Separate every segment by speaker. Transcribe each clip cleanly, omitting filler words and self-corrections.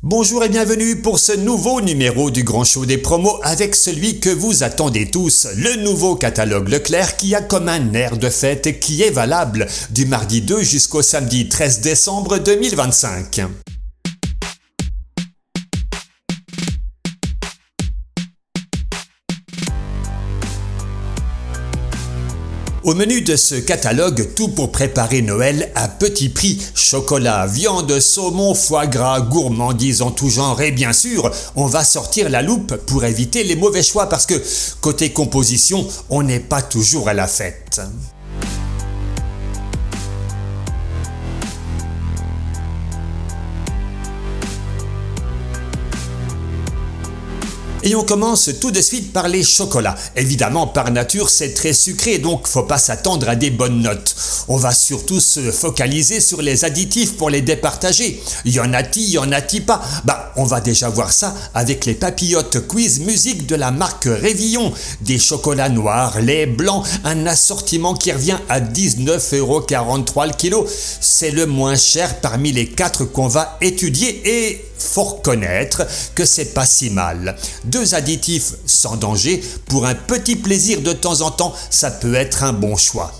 Speaker 1: Bonjour et bienvenue pour ce nouveau numéro du Grand Show des promos avec celui que vous attendez tous, le nouveau catalogue Leclerc qui a comme un air de fête et qui est valable du mardi 2 jusqu'au samedi 13 décembre 2025. Au menu de ce catalogue, tout pour préparer Noël à petit prix. Chocolat, viande, saumon, foie gras, gourmandises en tout genre et bien sûr, on va sortir la loupe pour éviter les mauvais choix parce que côté composition, on n'est pas toujours à la fête. Et on commence tout de suite par les chocolats. Évidemment, par nature, c'est très sucré, donc faut pas s'attendre à des bonnes notes. On va surtout se focaliser sur les additifs pour les départager. Y en a-t-il pas? On va déjà voir ça avec les papillotes quiz musique de la marque Révillon. Des chocolats noirs, lait, blanc, un assortiment qui revient à 19,43 € le kilo. C'est le moins cher parmi les 4 qu'on va étudier et faut reconnaître que c'est pas si mal. 2 additifs sans danger, pour un petit plaisir de temps en temps, ça peut être un bon choix.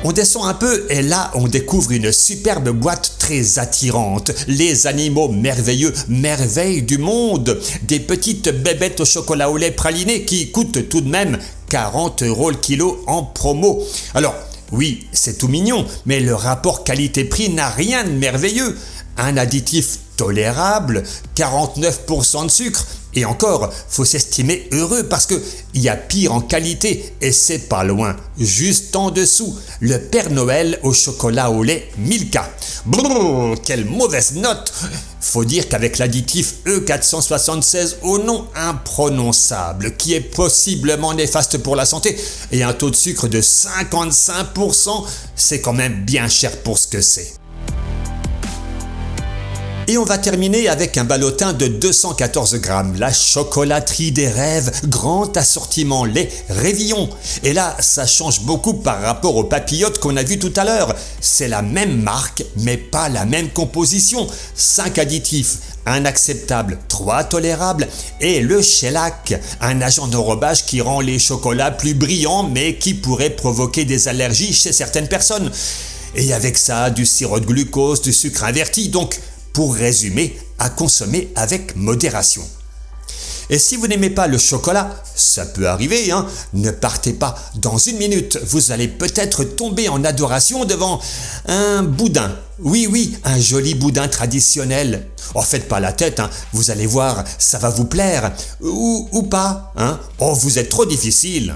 Speaker 1: On descend un peu et là on découvre une superbe boîte très attirante. Les animaux merveilleux, merveilles du monde. Des petites bébêtes au chocolat au lait praliné qui coûtent tout de même 40 € le kilo en promo. Alors oui, c'est tout mignon, mais le rapport qualité-prix n'a rien de merveilleux. Un additif tolérable, 49% de sucre. Et encore, faut s'estimer heureux parce que il y a pire en qualité et c'est pas loin. Juste en dessous, le Père Noël au chocolat au lait Milka. Brrr, quelle mauvaise note! Faut dire qu'avec l'additif E476 au nom imprononçable, qui est possiblement néfaste pour la santé, et un taux de sucre de 55%, c'est quand même bien cher pour ce que c'est. Et on va terminer avec un ballotin de 214 grammes, la chocolaterie des rêves, grand assortiment lait Révillon. Et là, ça change beaucoup par rapport aux papillotes qu'on a vues tout à l'heure. C'est la même marque, mais pas la même composition. 5 additifs, un acceptable, 3 tolérables et le shellac, un agent d'enrobage qui rend les chocolats plus brillants mais qui pourrait provoquer des allergies chez certaines personnes. Et avec ça, du sirop de glucose, du sucre inverti, donc pour résumer, à consommer avec modération. Et si vous n'aimez pas le chocolat, ça peut arriver, ne partez pas. Dans 1 minute, vous allez peut-être tomber en adoration devant un boudin. Oui, un joli boudin traditionnel. Oh, faites pas la tête, vous allez voir, ça va vous plaire. Ou pas, Oh, vous êtes trop difficile.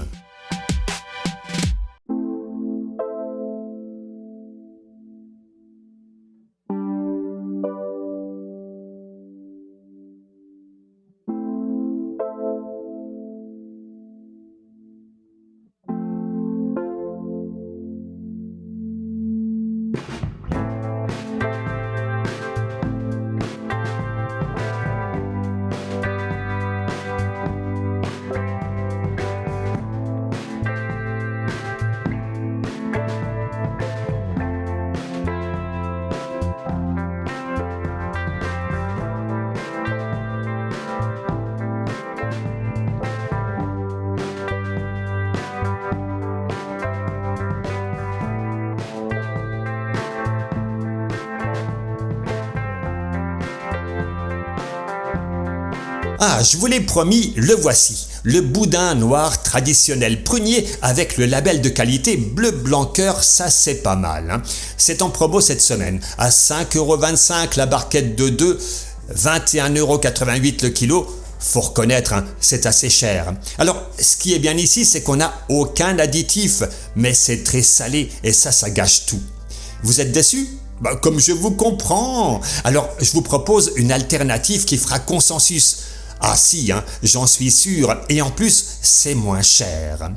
Speaker 1: Ah, je vous l'ai promis, le voici. Le boudin noir traditionnel prunier avec le label de qualité bleu blanc cœur, ça c'est pas mal. C'est en promo cette semaine. À 5,25 € la barquette de 2, 21,88 € le kilo. Faut reconnaître, c'est assez cher. Alors, ce qui est bien ici, c'est qu'on n'a aucun additif, mais c'est très salé et ça gâche tout. Vous êtes déçus ? Comme je vous comprends. Alors, je vous propose une alternative qui fera consensus. Ah si, j'en suis sûr, et en plus, c'est moins cher.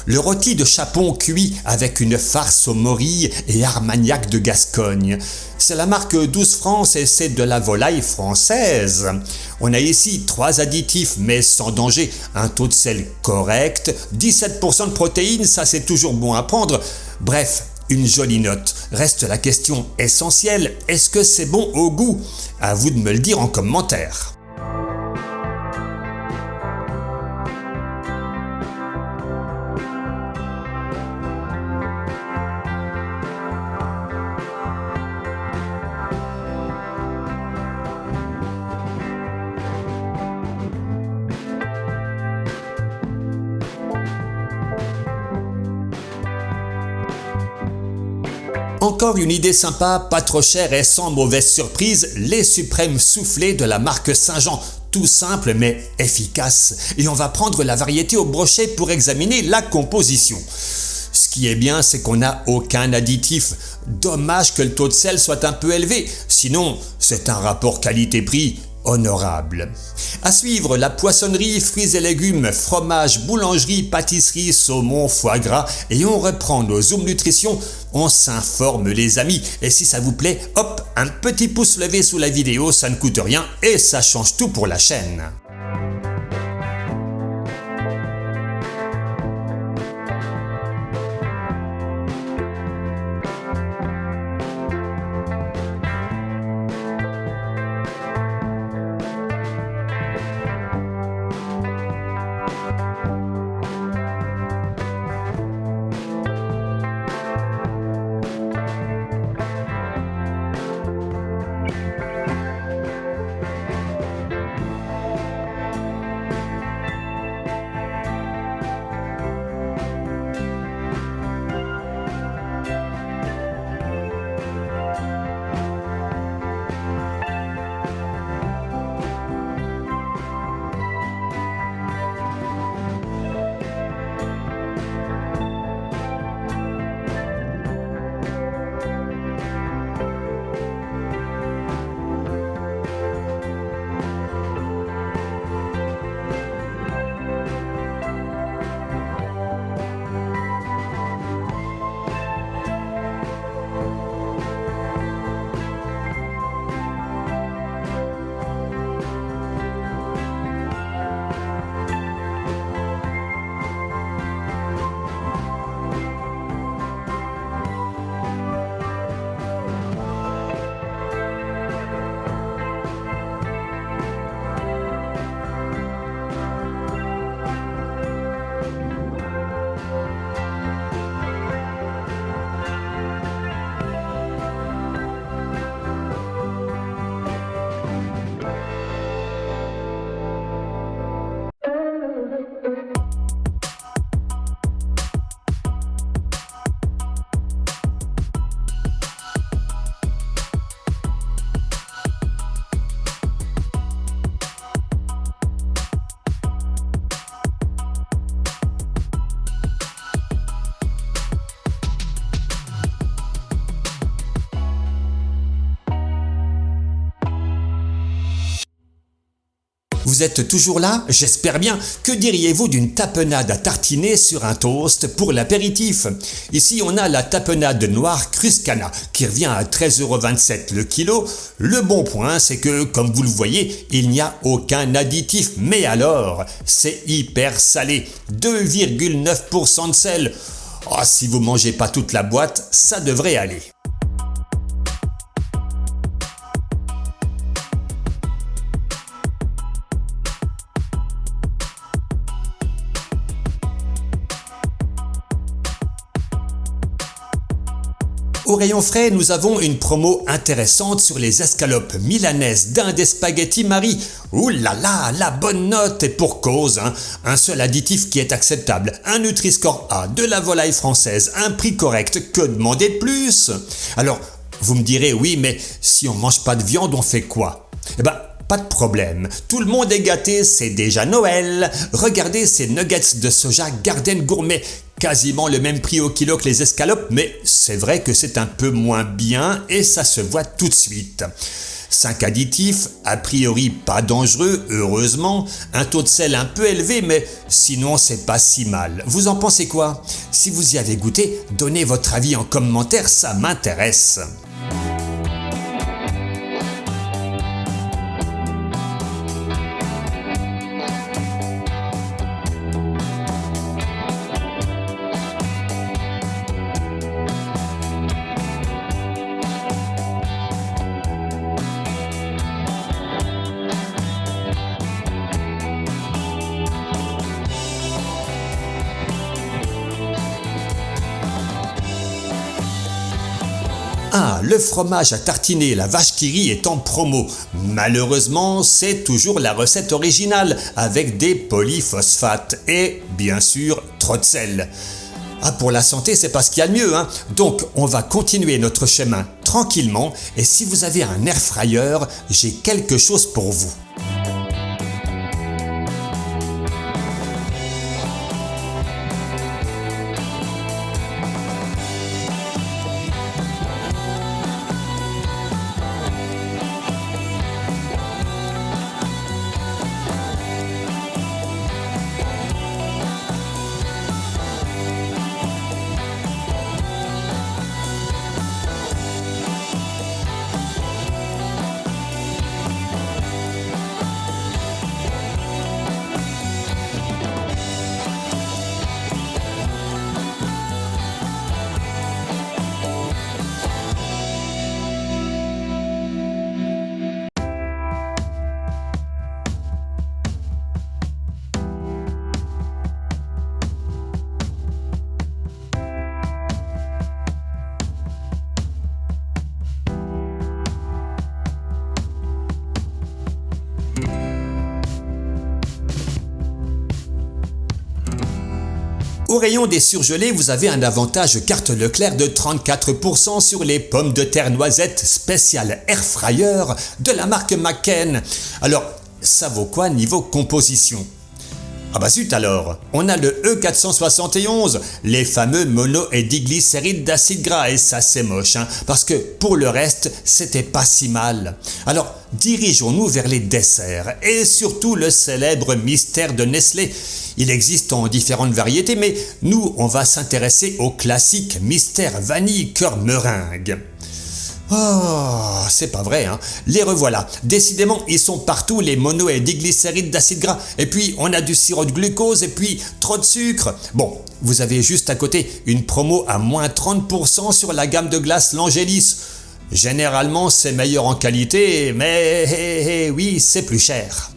Speaker 1: Le rôti de chapon cuit avec une farce aux morilles et armagnac de Gascogne. C'est la marque 12 France et c'est de la volaille française. On a ici 3 additifs mais sans danger, un taux de sel correct, 17% de protéines, ça c'est toujours bon à prendre. Bref, une jolie note. Reste la question essentielle, est-ce que c'est bon au goût? À vous de me le dire en commentaire. Encore une idée sympa, pas trop chère et sans mauvaise surprise, les suprêmes soufflés de la marque Saint-Jean. Tout simple mais efficace. Et on va prendre la variété au brochet pour examiner la composition. Ce qui est bien, c'est qu'on n'a aucun additif. Dommage que le taux de sel soit un peu élevé, sinon c'est un rapport qualité-prix honorable. À suivre, la poissonnerie, fruits et légumes, fromage, boulangerie, pâtisserie, saumon, foie gras, et on reprend nos Zoom Nutrition. On s'informe les amis, et si ça vous plaît, hop, un petit pouce levé sous la vidéo, ça ne coûte rien et ça change tout pour la chaîne. Vous êtes toujours là? J'espère bien. Que diriez-vous d'une tapenade à tartiner sur un toast pour l'apéritif? Ici, on a la tapenade noire Cruscana qui revient à 13,27 € le kilo. Le bon point, c'est que, comme vous le voyez, il n'y a aucun additif. Mais alors, c'est hyper salé. 2,9% de sel. Oh, si vous mangez pas toute la boîte, ça devrait aller. Au rayon frais, nous avons une promo intéressante sur les escalopes milanaises, dinde et spaghetti Marie. Ouh là là, la bonne note est pour cause, hein. Un seul additif qui est acceptable, un Nutri-Score A, de la volaille française, un prix correct, que demander de plus? Alors, vous me direz, oui, mais si on mange pas de viande, on fait quoi? Eh ben, pas de problème, tout le monde est gâté, c'est déjà Noël. Regardez ces nuggets de soja Garden Gourmet, quasiment le même prix au kilo que les escalopes, mais c'est vrai que c'est un peu moins bien et ça se voit tout de suite. 5 additifs, a priori pas dangereux, heureusement, un taux de sel un peu élevé, mais sinon c'est pas si mal. Vous en pensez quoi? Si vous y avez goûté, donnez votre avis en commentaire, ça m'intéresse. Ah, le fromage à tartiner la vache qui rit est en promo. Malheureusement, c'est toujours la recette originale avec des polyphosphates et, bien sûr, trop de sel. Ah, pour la santé, c'est pas ce qu'il y a de mieux, hein. Donc, on va continuer notre chemin tranquillement et si vous avez un air fryer, j'ai quelque chose pour vous. Au rayon des surgelés, vous avez un avantage carte Leclerc de 34% sur les pommes de terre noisettes spéciales Air Fryer de la marque McCain. Alors, ça vaut quoi niveau composition ? Ah bah zut alors, on a le E471, les fameux mono et diglycérides d'acide gras, et ça c'est moche, hein, parce que pour le reste, c'était pas si mal. Alors, dirigeons-nous vers les desserts, et surtout le célèbre mystère de Nestlé. Il existe en différentes variétés, mais nous, on va s'intéresser au classique mystère vanille cœur meringue. Oh, c'est pas vrai, hein. Les revoilà. Décidément, ils sont partout, les mono et diglycérides d'acide gras. Et puis, on a du sirop de glucose et puis trop de sucre. Bon, vous avez juste à côté une promo à moins 30% sur la gamme de glace L'Angélis. Généralement, c'est meilleur en qualité, mais oui, c'est plus cher.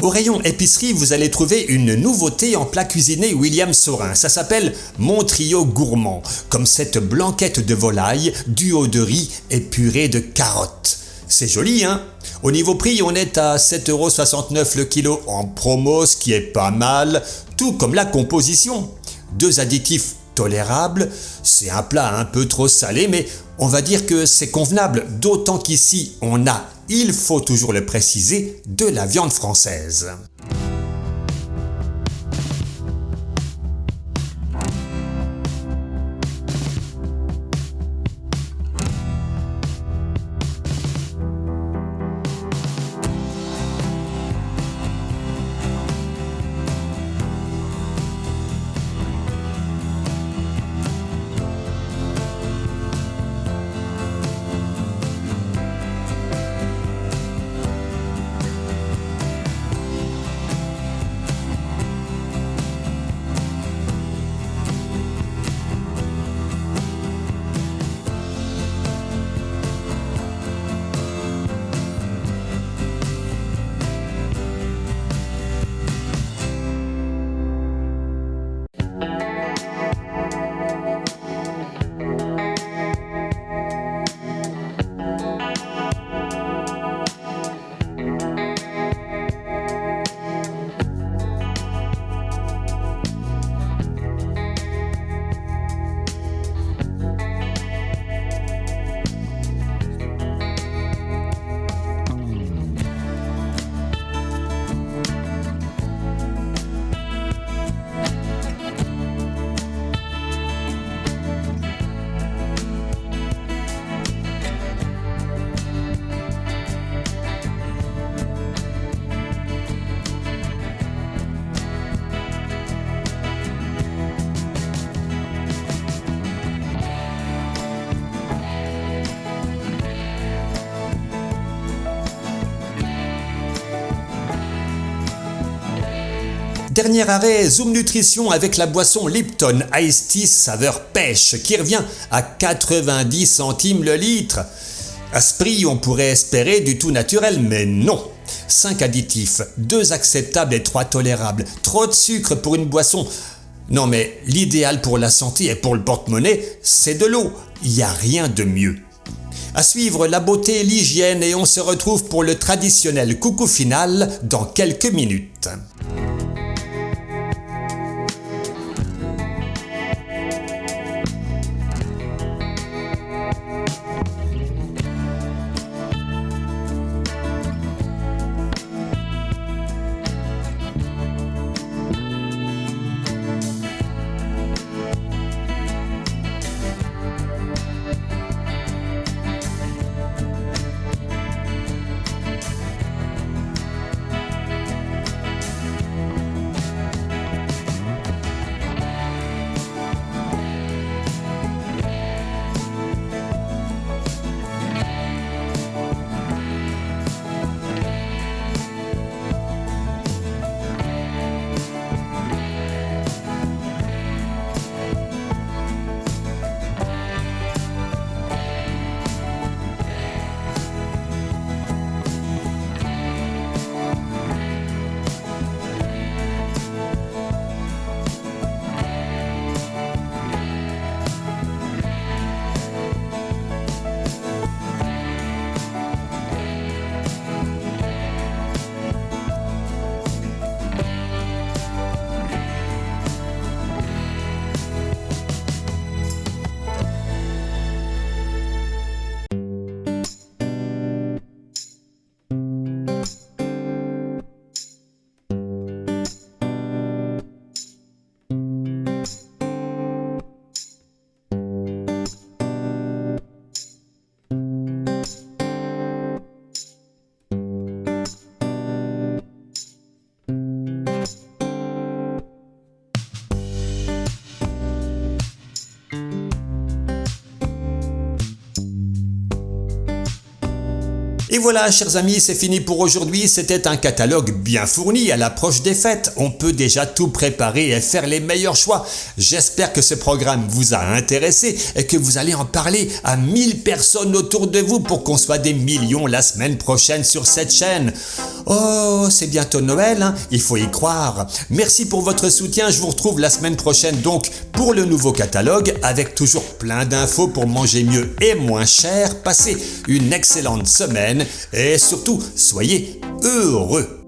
Speaker 1: Au rayon épicerie, vous allez trouver une nouveauté en plat cuisiné William Saurin. Ça s'appelle Mon Trio Gourmand, comme cette blanquette de volaille, duo de riz et purée de carottes. C'est joli, hein? Au niveau prix, on est à 7,69€ le kilo en promo, ce qui est pas mal, tout comme la composition. 2 additifs tolérables, c'est un plat un peu trop salé, mais on va dire que c'est convenable, d'autant qu'ici on a, il faut toujours le préciser, de la viande française. Dernier arrêt, Zoom Nutrition avec la boisson Lipton Ice Tea saveur pêche qui revient à 90 centimes le litre. À ce prix, on pourrait espérer du tout naturel, mais non. 5 additifs, 2 acceptables et 3 tolérables. Trop de sucre pour une boisson. Non mais l'idéal pour la santé et pour le porte-monnaie, c'est de l'eau. Il n'y a rien de mieux. À suivre la beauté et l'hygiène et on se retrouve pour le traditionnel coucou final dans quelques minutes. Et voilà, chers amis, c'est fini pour aujourd'hui. C'était un catalogue bien fourni à l'approche des fêtes. On peut déjà tout préparer et faire les meilleurs choix. J'espère que ce programme vous a intéressé et que vous allez en parler à 1000 personnes autour de vous pour qu'on soit des millions la semaine prochaine sur cette chaîne. Oh, c'est bientôt Noël, hein, il faut y croire. Merci pour votre soutien. Je vous retrouve la semaine prochaine donc pour le nouveau catalogue avec toujours plein d'infos pour manger mieux et moins cher. Passez une excellente semaine et surtout, soyez heureux.